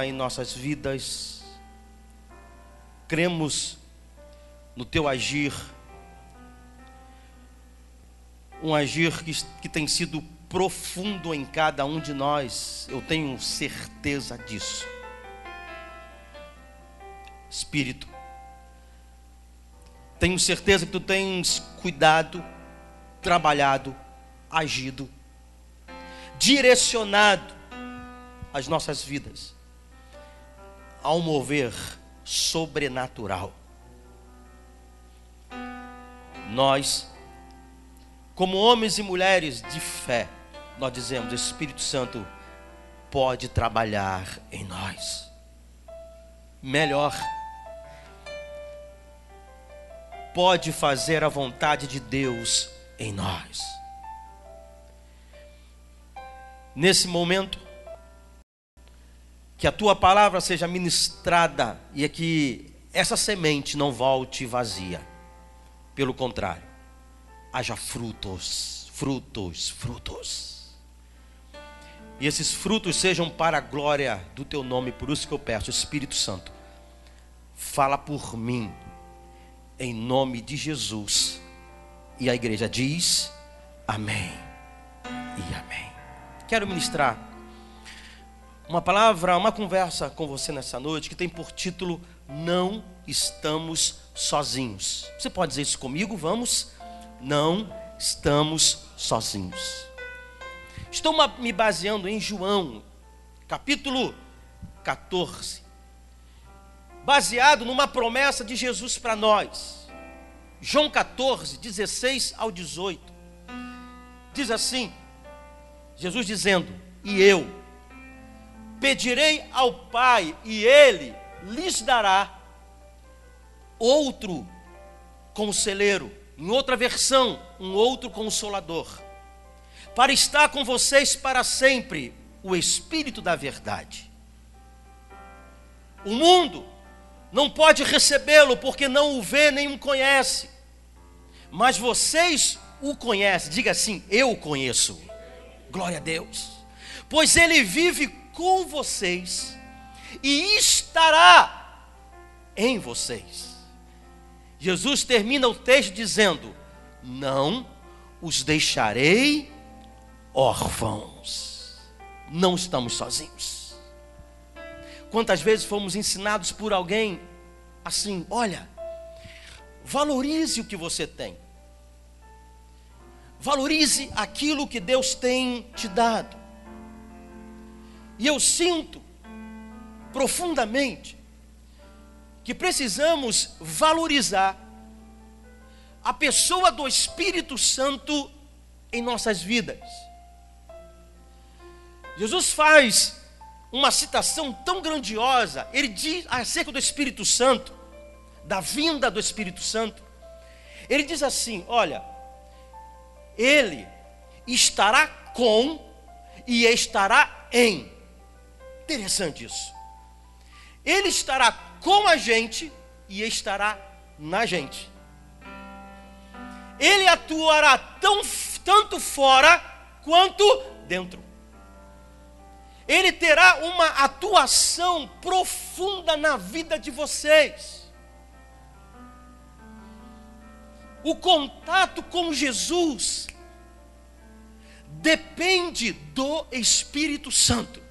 em nossas vidas. Cremos no teu agir, um agir que tem sido profundo em cada um de nós. Eu tenho certeza disso. Espírito, tenho certeza que tu tens cuidado, trabalhado, agido, direcionado as nossas vidas ao mover sobrenatural. Nós, como homens e mulheres de fé, nós dizemos: Espírito Santo pode trabalhar em nós. Melhor, pode fazer a vontade de Deus em nós. Nesse momento, que a tua palavra seja ministrada e é que essa semente não volte vazia. Pelo contrário, haja frutos. E esses frutos sejam para a glória do teu nome. Por isso que eu peço: Espírito Santo, fala por mim, em nome de Jesus. E a igreja diz amém e amém. Quero ministrar uma palavra, uma conversa com você nessa noite, que tem por título: Não estamos sozinhos. Você pode dizer isso comigo? Vamos? Não estamos sozinhos. Estou me baseando em João, capítulo 14, baseado numa promessa de Jesus para nós. João 14, 16 ao 18, diz assim, Jesus dizendo: E eu pedirei ao Pai, e Ele lhes dará outro conselheiro, em outra versão, um outro consolador, para estar com vocês para sempre, o Espírito da verdade. O mundo não pode recebê-lo, porque não o vê nem o conhece, mas vocês o conhecem. Diga assim: eu o conheço. Glória a Deus. Pois Ele vive com vocês e estará em vocês. Jesus termina o texto dizendo: não os deixarei órfãos. Não estamos sozinhos. Quantas vezes fomos ensinados por alguém assim: olha, valorize o que você tem, valorize aquilo que Deus tem te dado. E eu sinto profundamente que precisamos valorizar a pessoa do Espírito Santo em nossas vidas. Jesus faz uma citação tão grandiosa. Ele diz acerca do Espírito Santo, da vinda do Espírito Santo. Ele diz assim: olha, Ele estará com e estará em. Interessante isso. Ele estará com a gente e estará na gente. Ele atuará tanto fora quanto dentro. Ele terá uma atuação profunda na vida de vocês. O contato com Jesus depende do Espírito Santo.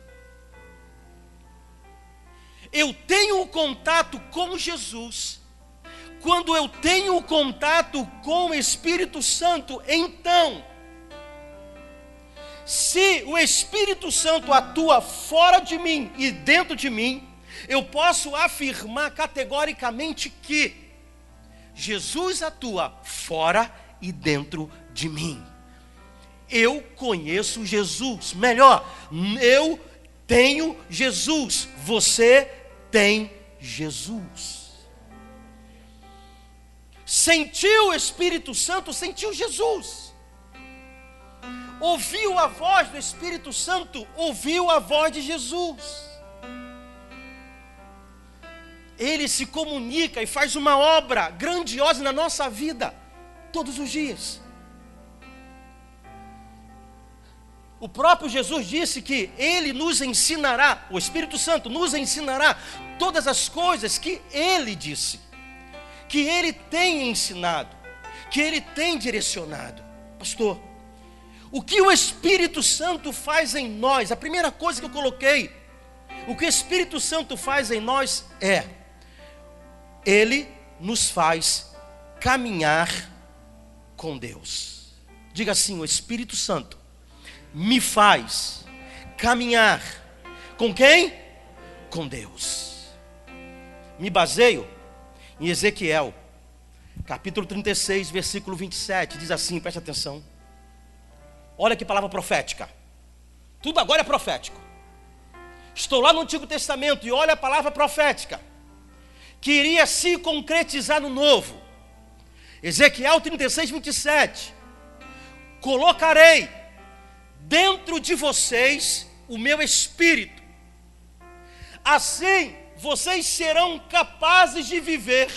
Eu tenho o contato com Jesus quando eu tenho o contato com o Espírito Santo. Então, se o Espírito Santo atua fora de mim e dentro de mim, eu posso afirmar categoricamente que Jesus atua fora e dentro de mim. Eu conheço Jesus. Melhor, eu tenho Jesus. Você tem Jesus. Sentiu o Espírito Santo, sentiu Jesus. Ouviu a voz do Espírito Santo, ouviu a voz de Jesus. Ele se comunica e faz uma obra grandiosa na nossa vida, todos os dias. O próprio Jesus disse que Ele nos ensinará, o Espírito Santo nos ensinará todas as coisas que Ele disse, que Ele tem ensinado, que Ele tem direcionado. Pastor, o que o Espírito Santo faz em nós? A primeira coisa que eu coloquei, o que o Espírito Santo faz em nós Ele nos faz caminhar com Deus. Diga assim: o Espírito Santo me faz caminhar com quem? Com Deus. Me baseio em Ezequiel, capítulo 36, versículo 27, diz assim, preste atenção. Olha que palavra profética. Tudo agora é profético. Estou lá no Antigo Testamento e olha a palavra profética, que iria se concretizar no Novo. Ezequiel 36, 27. Colocarei dentro de vocês o meu espírito. Assim vocês serão capazes de viver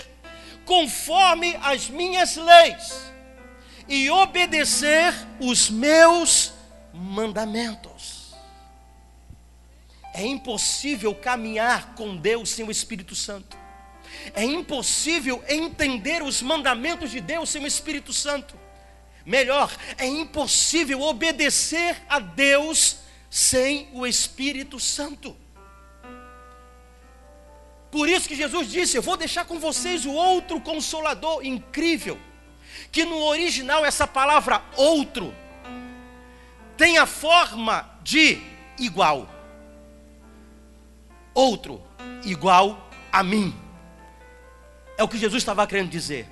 conforme as minhas leis e obedecer os meus mandamentos. É impossível caminhar com Deus sem o Espírito Santo. É impossível entender os mandamentos de Deus sem o Espírito Santo. Melhor, é impossível obedecer a Deus sem o Espírito Santo. Por isso que Jesus disse: eu vou deixar com vocês o outro Consolador. Incrível, que no original essa palavra outro tem a forma de igual. Outro, igual a mim. É o que Jesus estava querendo dizer.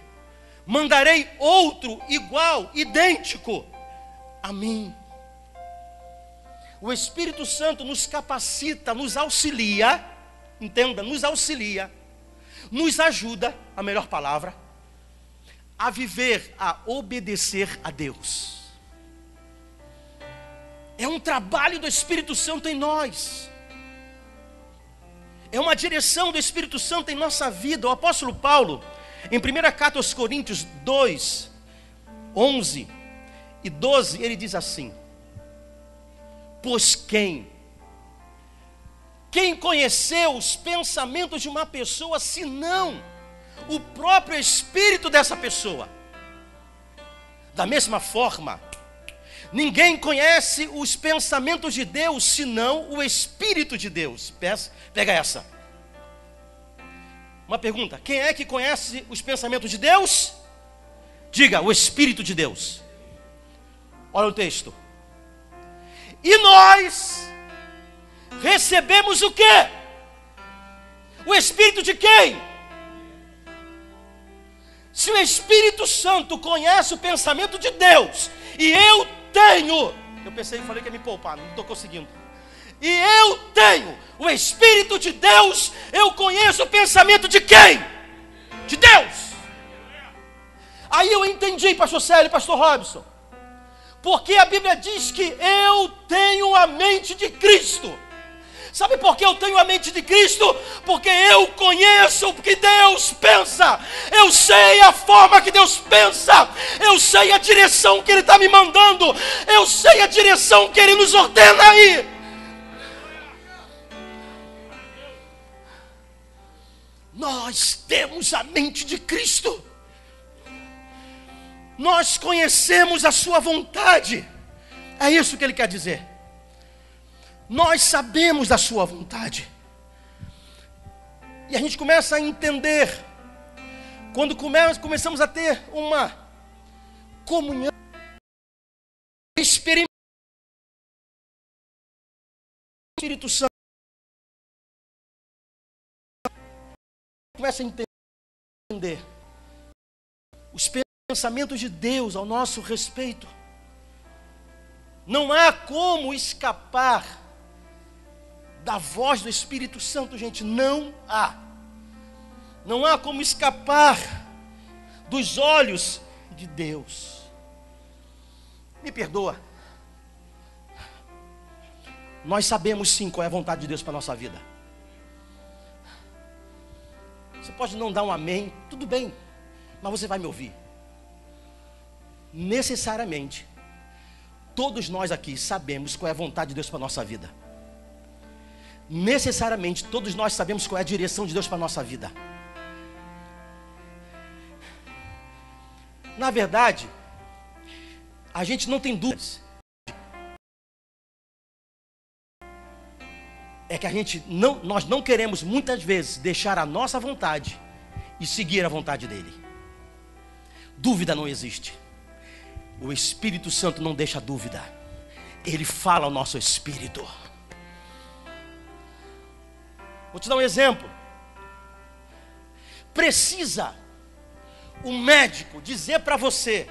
Mandarei outro igual, idêntico a mim. O Espírito Santo nos capacita, nos auxilia, entenda, nos auxilia, nos ajuda, a melhor palavra, a viver, a obedecer a Deus. É um trabalho do Espírito Santo em nós. É uma direção do Espírito Santo em nossa vida. O apóstolo Paulo, em 1 carta aos Coríntios 2, 11 e 12, ele diz assim: pois quem conheceu os pensamentos de uma pessoa, senão o próprio espírito dessa pessoa? Da mesma forma, ninguém conhece os pensamentos de Deus, senão o Espírito de Deus. Pega essa. Uma pergunta: quem é que conhece os pensamentos de Deus? Diga: o Espírito de Deus. Olha o texto. E nós recebemos o quê? O Espírito de quem? Se o Espírito Santo conhece o pensamento de Deus, e eu pensei e falei que ia me poupar, não estou conseguindo. E eu tenho o Espírito de Deus, eu conheço o pensamento de quem? De Deus. Aí eu entendi, pastor Célio e pastor Robson, porque a Bíblia diz que eu tenho a mente de Cristo. Sabe por que eu tenho a mente de Cristo? Porque eu conheço o que Deus pensa. Eu sei a forma que Deus pensa. Eu sei a direção que Ele está me mandando. Eu sei a direção que Ele nos ordena aí. Nós temos a mente de Cristo. Nós conhecemos a sua vontade. É isso que Ele quer dizer. Nós sabemos da sua vontade. E a gente começa a entender, quando começamos a ter uma comunhão, experimentar o Espírito Santo, começa a entender os pensamentos de Deus ao nosso respeito. Não há como escapar da voz do Espírito Santo, gente. Não há. Não há como escapar dos olhos de Deus. Me perdoa. Nós sabemos sim qual é a vontade de Deus para a nossa vida. Você pode não dar um amém, tudo bem, mas você vai me ouvir. Necessariamente, todos nós aqui sabemos qual é a vontade de Deus para a nossa vida. Necessariamente, todos nós sabemos qual é a direção de Deus para a nossa vida. Na verdade, a gente não tem dúvidas. É que nós não queremos muitas vezes deixar a nossa vontade e seguir a vontade dele. Dúvida não existe. O Espírito Santo não deixa dúvida. Ele fala ao nosso espírito. Vou te dar um exemplo. Precisa o médico dizer para você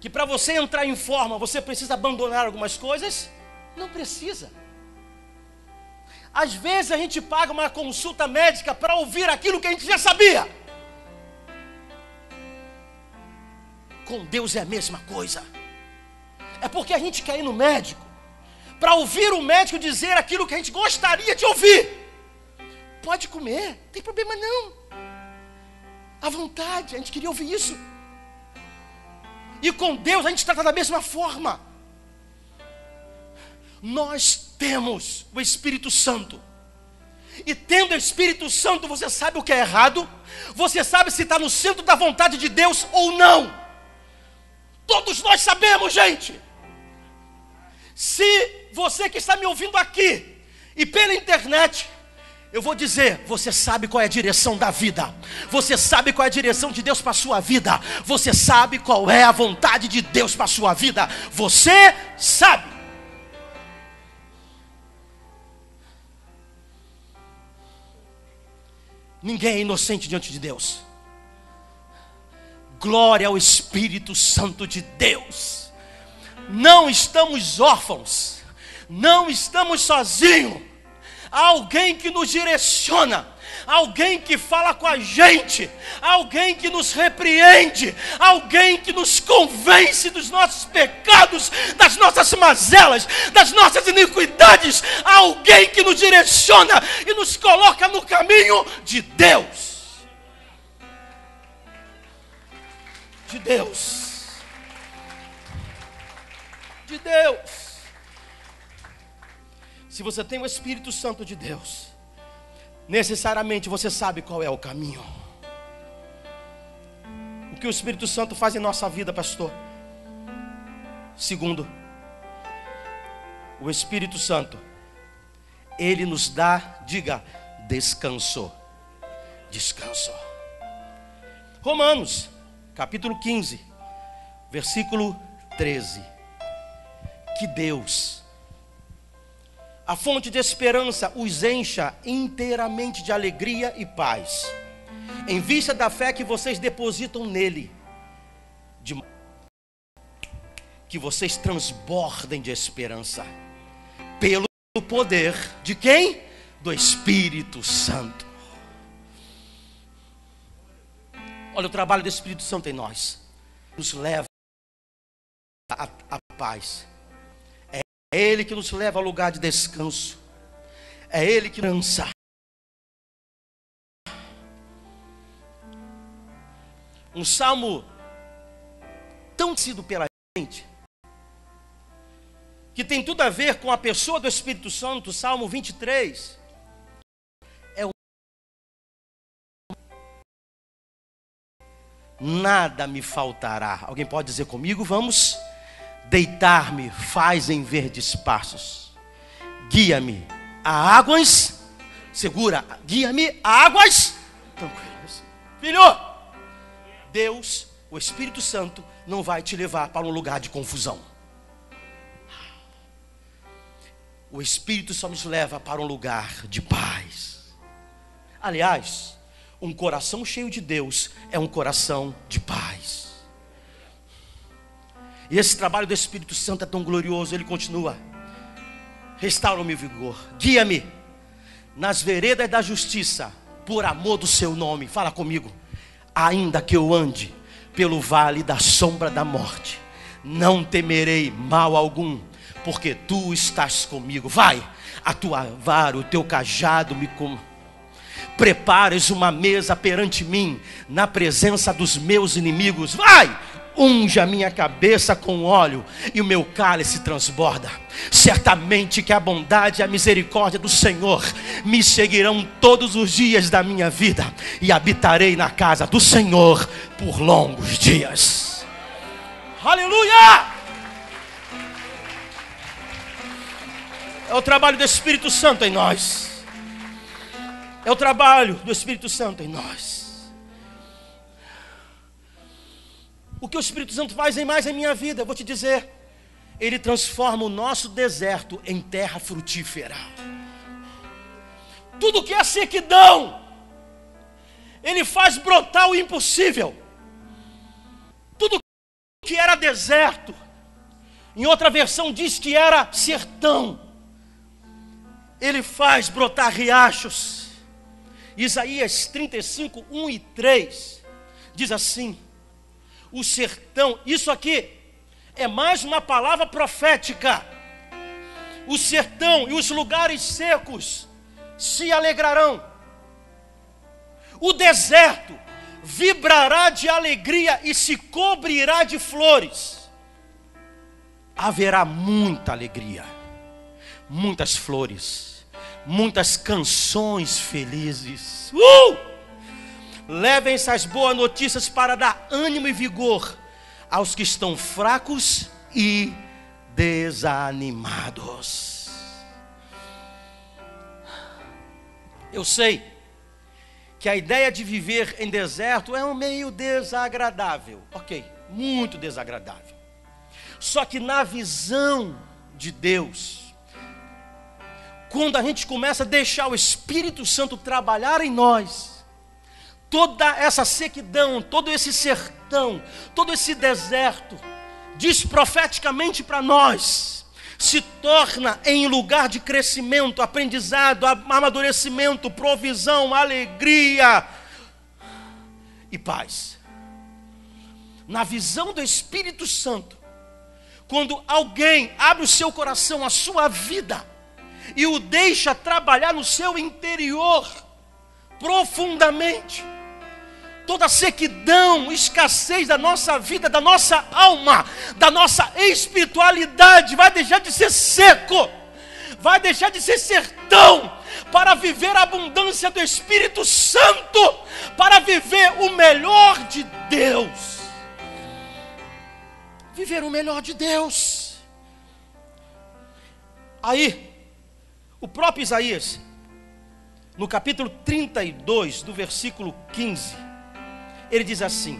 que para você entrar em forma você precisa abandonar algumas coisas? Não precisa. Às vezes a gente paga uma consulta médica para ouvir aquilo que a gente já sabia. Com Deus é a mesma coisa. É porque a gente quer ir no médico para ouvir o médico dizer aquilo que a gente gostaria de ouvir. Pode comer, não tem problema não. À vontade, a gente queria ouvir isso. E com Deus a gente trata da mesma forma. Nós temos o Espírito Santo. E tendo o Espírito Santo, você sabe o que é errado. Você sabe se está no centro da vontade de Deus ou não. Todos nós sabemos, gente. Se você que está me ouvindo aqui e pela internet, eu vou dizer, você sabe qual é a direção da vida. Você sabe qual é a direção de Deus para a sua vida. Você sabe qual é a vontade de Deus para a sua vida. Você sabe. Ninguém é inocente diante de Deus. Glória ao Espírito Santo de Deus. Não estamos órfãos. Não estamos sozinhos. Há alguém que nos direciona. Alguém que fala com a gente. Alguém que nos repreende. Alguém que nos convence dos nossos pecados, das nossas mazelas, das nossas iniquidades. Alguém que nos direciona e nos coloca no caminho de Deus. De Deus. De Deus. Se você tem o Espírito Santo de Deus, necessariamente você sabe qual é o caminho. O que o Espírito Santo faz em nossa vida, pastor? Segundo, o Espírito Santo, ele nos dá, diga, descanso. Descanso. Romanos, capítulo 15, versículo 13. Que Deus, a fonte de esperança, os encha inteiramente de alegria e paz, em vista da fé que vocês depositam nele, de que vocês transbordem de esperança, pelo poder de quem? Do Espírito Santo. Olha o trabalho do Espírito Santo em nós, nos leva à paz. É Ele que nos leva ao lugar de descanso. É Ele que lança. Um salmo tão conhecido pela gente, que tem tudo a ver com a pessoa do Espírito Santo, Salmo 23. Nada me faltará. Alguém pode dizer comigo? Vamos. Deitar-me faz em verdes pastos. Guia-me a águas. Segura. Guia-me a águas tranquilas. Filho, Deus, o Espírito Santo, não vai te levar para um lugar de confusão. O Espírito só nos leva para um lugar de paz. Aliás, um coração cheio de Deus é um coração de paz. E esse trabalho do Espírito Santo é tão glorioso. Ele continua: restaura-me o vigor, guia-me nas veredas da justiça, por amor do seu nome. Fala comigo. Ainda que eu ande pelo vale da sombra da morte, não temerei mal algum, porque tu estás comigo. Vai, a tua vara, o teu cajado me prepares uma mesa perante mim, na presença dos meus inimigos. Vai, unge a minha cabeça com óleo e o meu cálice transborda. Certamente que a bondade e a misericórdia do Senhor me seguirão todos os dias da minha vida, e habitarei na casa do Senhor por longos dias. Aleluia! É o trabalho do Espírito Santo em nós. É o trabalho do Espírito Santo em nós. O que o Espírito Santo faz em mais em minha vida, eu vou te dizer. Ele transforma o nosso deserto em terra frutífera. Tudo que é sequidão, Ele faz brotar o impossível. Tudo que era deserto, em outra versão diz que era sertão, Ele faz brotar riachos. Isaías 35, 1 e 3 diz assim: o sertão, isso aqui é mais uma palavra profética. O sertão e os lugares secos se alegrarão. O deserto vibrará de alegria e se cobrirá de flores. Haverá muita alegria, muitas flores, muitas canções felizes. Levem essas boas notícias para dar ânimo e vigor aos que estão fracos e desanimados. Eu sei que a ideia de viver em deserto é um meio desagradável. Ok, muito desagradável. Só que na visão de Deus, quando a gente começa a deixar o Espírito Santo trabalhar em nós, toda essa sequidão, todo esse sertão, todo esse deserto, diz profeticamente para nós, se torna em lugar de crescimento, aprendizado, amadurecimento, provisão, alegria e paz. Na visão do Espírito Santo, quando alguém abre o seu coração, a sua vida, e o deixa trabalhar no seu interior profundamente, toda a sequidão, escassez da nossa vida, da nossa alma, da nossa espiritualidade vai deixar de ser seco, vai deixar de ser sertão, para viver a abundância do Espírito Santo, para viver o melhor de Deus. Viver o melhor de Deus. Aí, o próprio Isaías, no capítulo 32, do versículo 15, ele diz assim,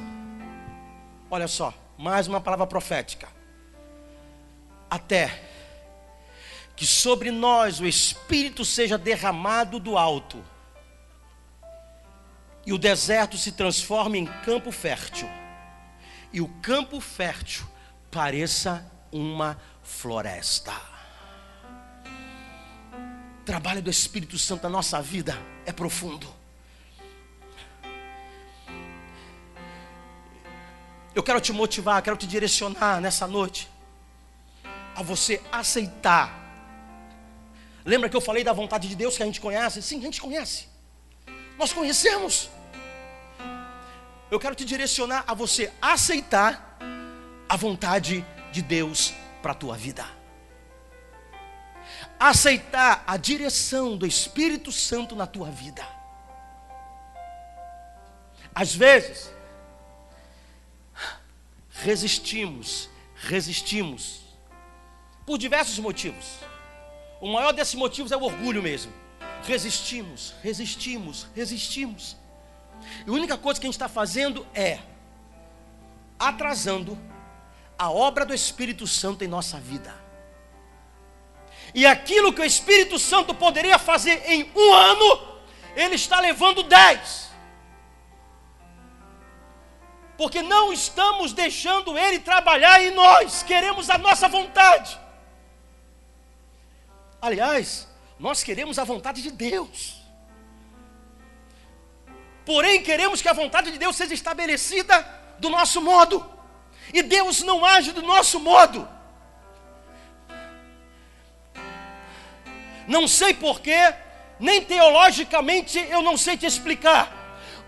olha só, mais uma palavra profética: até que sobre nós o Espírito seja derramado do alto, e o deserto se transforme em campo fértil, e o campo fértil pareça uma floresta. O trabalho do Espírito Santo na nossa vida é profundo. Eu quero te motivar, quero te direcionar nessa noite a você aceitar. Lembra que eu falei da vontade de Deus que a gente conhece? Sim, a gente conhece. Nós conhecemos. Eu quero te direcionar a você aceitar a vontade de Deus para a tua vida. Aceitar a direção do Espírito Santo na tua vida. Às vezes resistimos por diversos motivos. O maior desses motivos é o orgulho mesmo. Resistimos. E a única coisa que a gente está fazendo é atrasando a obra do Espírito Santo em nossa vida. E aquilo que o Espírito Santo poderia fazer em 1 ano, Ele está levando 10. Porque não estamos deixando Ele trabalhar em nós, queremos a nossa vontade. Aliás, nós queremos a vontade de Deus. Porém, queremos que a vontade de Deus seja estabelecida do nosso modo. E Deus não age do nosso modo. Não sei porquê, nem teologicamente eu não sei te explicar.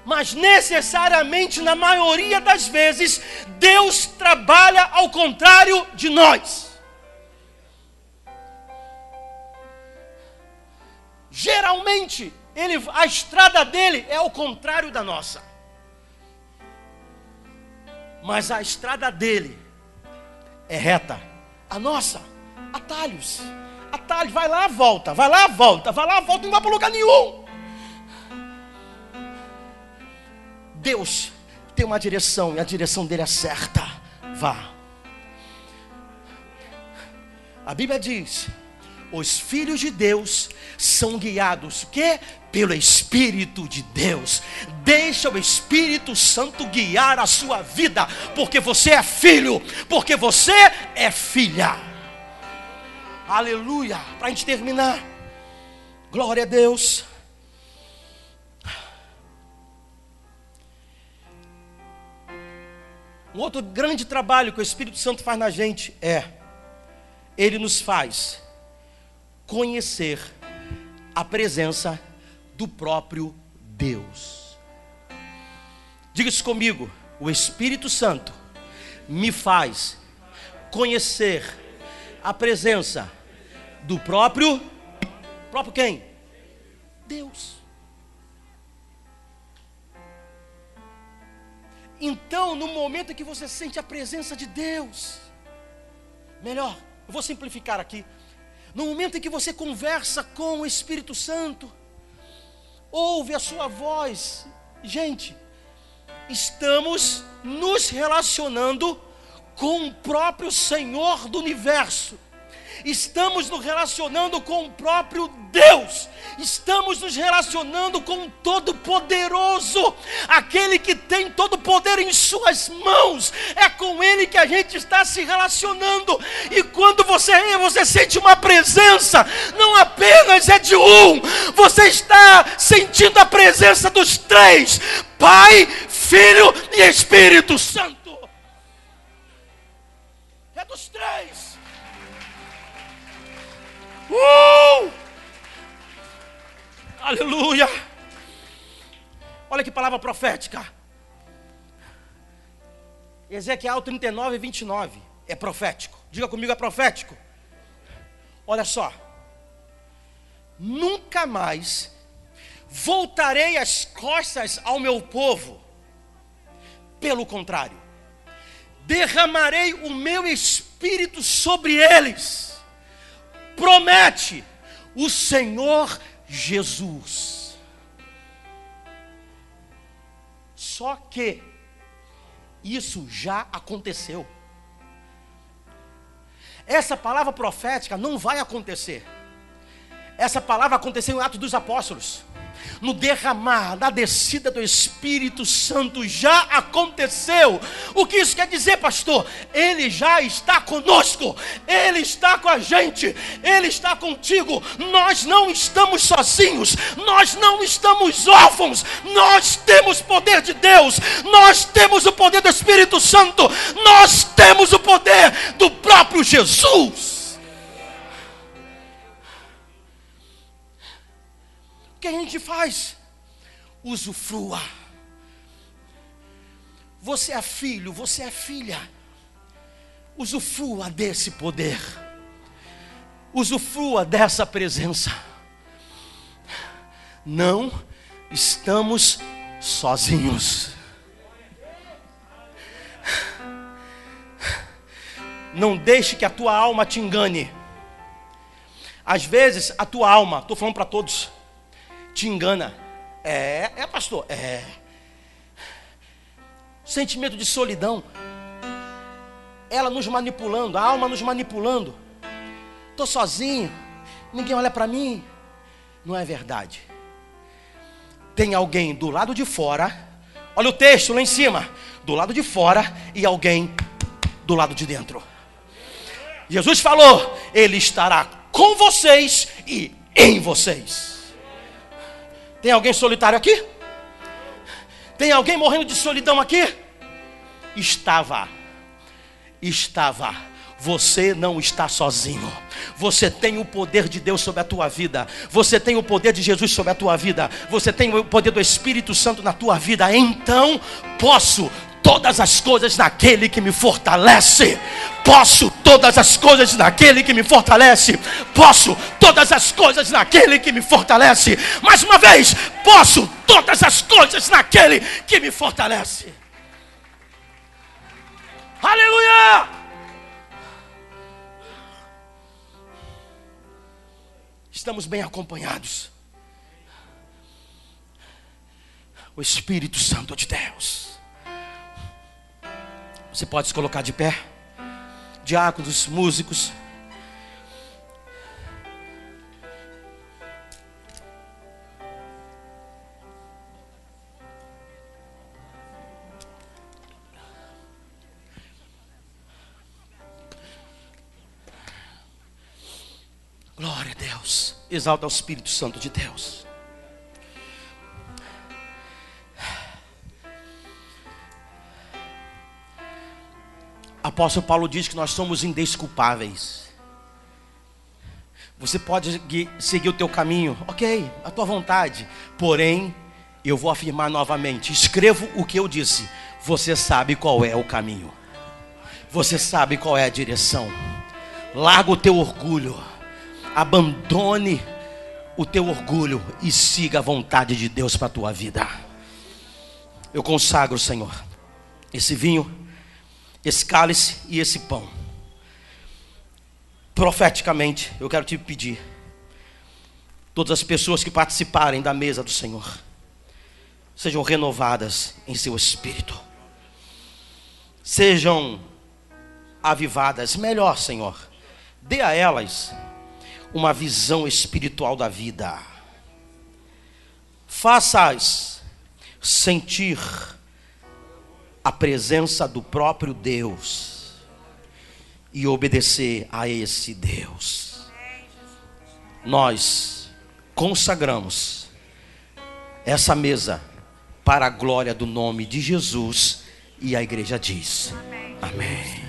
Mas necessariamente, na maioria das vezes, Deus trabalha ao contrário de nós. Geralmente, a estrada dele é ao contrário da nossa. Mas a estrada dele é reta. A nossa, atalhos. Atalhos, vai lá, volta, vai lá, volta, vai lá, volta, não vai para lugar nenhum. Deus tem uma direção e a direção dele é certa. Vá. A Bíblia diz: os filhos de Deus são guiados, o quê? Pelo Espírito de Deus. Deixa o Espírito Santo guiar a sua vida, porque você é filho, porque você é filha. Aleluia. Para a gente terminar, glória a Deus. Um outro grande trabalho que o Espírito Santo faz na gente ele nos faz conhecer a presença do próprio Deus. Diga isso comigo: o Espírito Santo me faz conhecer a presença do próprio quem? Deus. Então, no momento em que você sente a presença de Deus, melhor, eu vou simplificar aqui. No momento em que você conversa com o Espírito Santo, ouve a sua voz, gente, estamos nos relacionando com o próprio Senhor do universo. Estamos nos relacionando com o próprio Deus. Estamos nos relacionando com o Todo-Poderoso, aquele que tem todo o poder em suas mãos. É com ele que a gente está se relacionando. E quando você sente uma presença, não apenas é de um, você está sentindo a presença dos três: Pai, Filho e Espírito Santo. É dos três. Aleluia. Olha que palavra profética. Ezequiel 39, 29. É profético. Diga comigo, é profético. Olha só: nunca mais voltarei as costas ao meu povo. Pelo contrário, derramarei o meu espírito sobre eles. Promete o Senhor Jesus. Só que isso já aconteceu. Essa palavra profética não vai acontecer. Essa palavra aconteceu em Atos dos Apóstolos. No derramar, na descida do Espírito Santo já aconteceu. O que isso quer dizer, pastor? Ele já está conosco, ele está com a gente, ele está contigo. Nós não estamos sozinhos, nós não estamos órfãos. Nós temos poder de Deus, nós temos o poder do Espírito Santo, nós temos o poder do próprio Jesus. O que a gente faz? Usufrua. Você é filho, você é filha. Usufrua desse poder. Usufrua dessa presença. Não estamos sozinhos. Não deixe que a tua alma te engane. Às vezes a tua alma, estou falando para todos, te engana. Pastor, sentimento de solidão, ela nos manipulando, a alma nos manipulando. Estou sozinho, ninguém olha para mim. Não é verdade. Tem alguém do lado de fora, olha o texto lá em cima, do lado de fora, e alguém do lado de dentro. Jesus falou: ele estará com vocês e em vocês. Tem alguém solitário aqui? Tem alguém morrendo de solidão aqui? Estava Você não está sozinho. Você tem o poder de Deus sobre a tua vida. Você tem o poder de Jesus sobre a tua vida. Você tem o poder do Espírito Santo na tua vida. Então posso todas as coisas naquele que me fortalece. Posso todas as coisas naquele que me fortalece. Posso todas as coisas naquele que me fortalece. Mais uma vez, posso todas as coisas naquele que me fortalece. Aleluia! Estamos bem acompanhados. O Espírito Santo de Deus. Você pode se colocar de pé. Diáconos, músicos. Glória a Deus. Exalta o Espírito Santo de Deus. Apóstolo Paulo diz que nós somos indesculpáveis. Você pode seguir o teu caminho, ok, a tua vontade. Porém, eu vou afirmar novamente. Escrevo o que eu disse. Você sabe qual é o caminho. Você sabe qual é a direção. Larga o teu orgulho. Abandone o teu orgulho e siga a vontade de Deus para a tua vida. Eu consagro, Senhor, esse vinho, esse cálice e esse pão. Profeticamente, eu quero te pedir, todas as pessoas que participarem da mesa do Senhor, sejam renovadas em seu espírito. Sejam avivadas. Melhor, Senhor, dê a elas uma visão espiritual da vida. Faça-as sentir a presença do próprio Deus e obedecer a esse Deus. Nós consagramos essa mesa para a glória do nome de Jesus, e a igreja diz: amém.